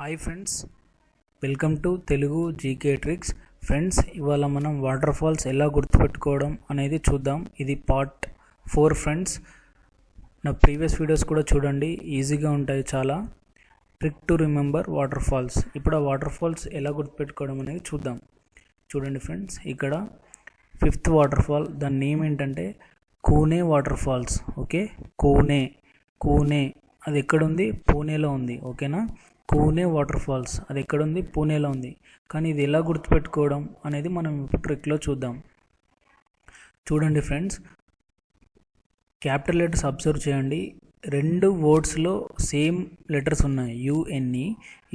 Hi friends, welcome to Telugu GK tricks. Friends, ఇవాళ మనం water falls ఎలా గుర్తుపెట్టుకోవడం అనేది చూద్దాం. ఇది పార్ట్ 4 ఫ్రెండ్స్. నా ప్రీవియస్ వీడియోస్ కూడా చూడండి, ఈజీగా ఉంటాయి చాలా. Trick to remember water falls. ఇప్పుడు ఆ వాటర్ ఫాల్స్ ఎలా గుర్తుపెట్టుకోవడం అనేది చూద్దాం. చూడండి ఫ్రెండ్స్, ఇక్కడ 5th వాటర్ ఫాల్, దాని నేమ్ ఏంటంటే Kune water falls. Okay, Kune అది ఎక్కడుంది? పూణేలో ఉంది. ఓకేనా, కూనే వాటర్ ఫాల్స్ అది ఎక్కడుంది? పూణేలో ఉంది. కానీ ఇది ఎలా గుర్తుపెట్టుకోవడం అనేది మనం ఇప్పుడు ట్రిక్లో చూద్దాం. చూడండి ఫ్రెండ్స్, క్యాపిటల్ లెటర్స్ అబ్జర్వ్ చేయండి. 2 వర్డ్స్లో సేమ్ లెటర్స్ ఉన్నాయి,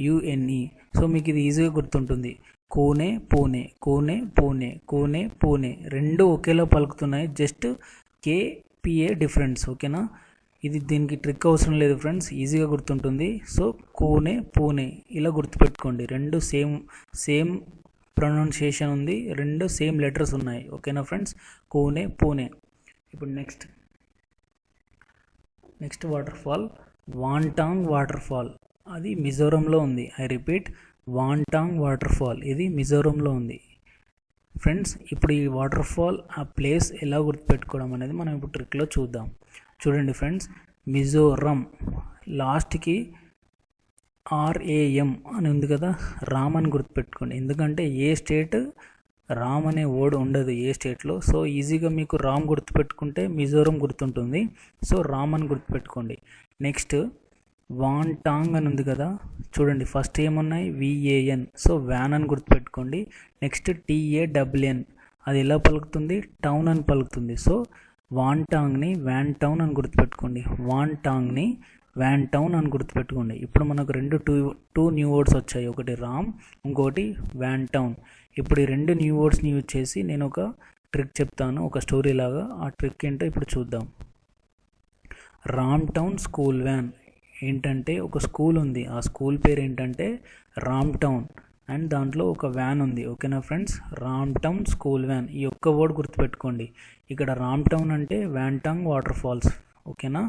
యుఎన్ఈ. సో మీకు ఇది ఈజీగా గుర్తుంటుంది. కూనే పూణే, కూనే పూణే, కూనే పూణే, 2 ఒకేలా పలుకుతున్నాయి, జస్ట్ కేపిఏ డిఫరెన్స్. ఓకేనా, ఇది దీనికి ట్రిక్ అవసరం లేదు ఫ్రెండ్స్, ఈజీగా గుర్తుంటుంది. సో కూనే పూణే ఇలా గుర్తుపెట్టుకోండి. 2 సేమ్ ప్రొనౌన్సియేషన్ ఉంది, 2 సేమ్ లెటర్స్ ఉన్నాయి. ఓకేనా ఫ్రెండ్స్, కూనే పూణే. ఇప్పుడు next waterfall Vantawng waterfall. అది మిజోరంలో ఉంది. I repeat, Vantawng waterfall ఇది మిజోరంలో ఉంది. ఫ్రెండ్స్, ఇప్పుడు ఈ వాటర్ ఫాల్ ఆ ప్లేస్ ఎలా గుర్తుపెట్టుకోవడం అనేది మనం ఇప్పుడు ట్రిక్లో చూద్దాం. చూడండి ఫ్రెండ్స్, మిజోరం లాస్ట్కి RAM అని ఉంది కదా, రామ్ అని గుర్తుపెట్టుకోండి. ఎందుకంటే ఏ స్టేట్ రామ్ అనే వర్డ్ ఉండదు ఏ స్టేట్లో. సో ఈజీగా మీకు రామ్ గుర్తుపెట్టుకుంటే మిజోరం గుర్తుంటుంది. సో రామ్ అని గుర్తుపెట్టుకోండి. నెక్స్ట్ వాంటాంగ్ అని ఉంది కదా, చూడండి ఫస్ట్ ఏమున్నాయి? VAN. సో వ్యాన్ అని గుర్తుపెట్టుకోండి. నెక్స్ట్ TANN, అది ఎలా పలుకుతుంది? టౌన్ అని పలుకుతుంది. సో వాంటాంగ్ని వ్యాన్ టౌన్ అని గుర్తుపెట్టుకోండి. వాంటాంగ్ని వ్యాన్ టౌన్ అని గుర్తుపెట్టుకోండి. ఇప్పుడు మనకు టూ న్యూ వర్డ్స్ వచ్చాయి, ఒకటి రామ్, ఇంకోటి వ్యాన్ టౌన్. ఇప్పుడు ఈ 2 న్యూ వర్డ్స్ని యూజ్ చేసి నేను ఒక ట్రిక్ చెప్తాను, ఒక స్టోరీ లాగా. ఆ ట్రిక్ ఏంటో ఇప్పుడు చూద్దాం. Ram town school van. ఏంటంటే ఒక స్కూల్ ఉంది, ఆ స్కూల్ పేరు ఏంటంటే రామ్ టౌన్, అండ్ దాంట్లో ఒక వ్యాన్ ఉంది. ఓకేనా friends, Ram town school van. ఈ ఒక్క వర్డ్ గుర్తుపెట్టుకోండి. ఇక్కడ రామ్ టౌన్ అంటే వాంటాంగ్ వాటర్ ఫాల్స్. ఓకేనా,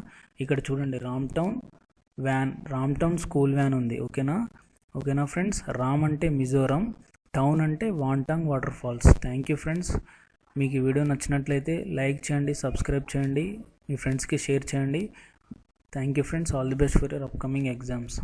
ఇక్కడ చూడండి రామ్ టౌన్ స్కూల్ వ్యాన్ ఉంది. ఓకేనా ఫ్రెండ్స్, రామ్ అంటే మిజోరం, టౌన్ అంటే Vantawng waterfalls. Thank you friends. మీకు ఈ వీడియో నచ్చినట్లయితే లైక్ చేయండి, సబ్స్క్రైబ్ చేయండి, మీ ఫ్రెండ్స్కి షేర్ చేయండి. Thank you friends. All the best for your upcoming exams.